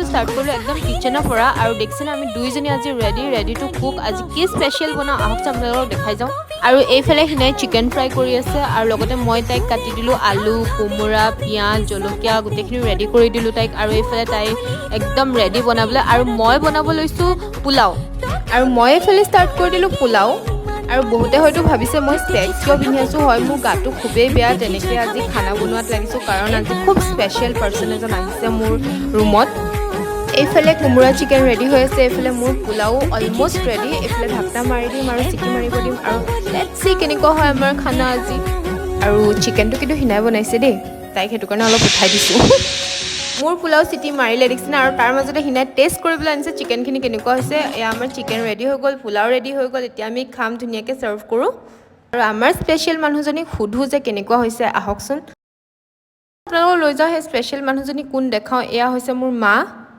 start কৰিলোঁ একদম কিচেনৰ পৰা আৰু দেখিছেনে আমি দুইজনী আজি ৰেডি টু কুক আজি কি স্পেচিয়েল বনাওঁ আহক আপোনালোকক দেখাই যাওঁ আৰু এইফালে সিনাই চিকেন ফ্ৰাই কৰি আছে আৰু লগতে মই তাইক কাটি দিলোঁ আলু কোমোৰা পিঁয়াজ জলকীয়া গোটেইখিনি ৰেডি কৰি দিলোঁ তাইক আৰু এইফালে তাই একদম ৰেডি বনাবলৈ আৰু মই বনাব লৈছোঁ পোলাও আৰু মই এইফালে ষ্টাৰ্ট কৰি দিলোঁ পোলাও আৰু বহুতে হয়তো ভাবিছে মই স্পেক্স কিয় পিন্ধি আছোঁ হয় মোৰ গাটো খুবেই বেয়া তেনেকৈ আজি খানা বনোৱাত লাগিছোঁ কাৰণ আজি খুব স্পেচিয়েল পাৰ্চন এজন আহিছে মোৰ ৰুমত এইফালে কোমোৰা চিকেন ৰেডি হৈ আছে এইফালে মোৰ পোলাও অলমষ্ট ৰেডি এইফালে ঢাকনা মাৰি দিম আৰু চিটি মাৰিব দিম আৰু লেটছ চি কেনেকুৱা হয় আমাৰ খানা আজি আৰু চিকেনটো কিন্তু হিনাই বনাইছে দেই তাইক সেইটো কাৰণে অলপ উঠাই দিছোঁ মোৰ পোলাও চিটি মাৰিলে দেখিছেনে আৰু তাৰ মাজতে হিনাই টেষ্ট কৰিবলৈ আনিছে চিকেনখিনি কেনেকুৱা হৈছে এয়া আমাৰ চিকেন ৰেডি হৈ গ'ল পোলাও ৰেডি হৈ গ'ল এতিয়া আমি খাম ধুনীয়াকৈ ছাৰ্ভ কৰোঁ আৰু আমাৰ স্পেচিয়েল মানুহজনীক সোধোঁ যে কেনেকুৱা হৈছে আহকচোন আপোনালোকক লৈ যাওঁ সেই স্পেচিয়েল মানুহজনী কোন দেখাওঁ এয়া হৈছে মোৰ মা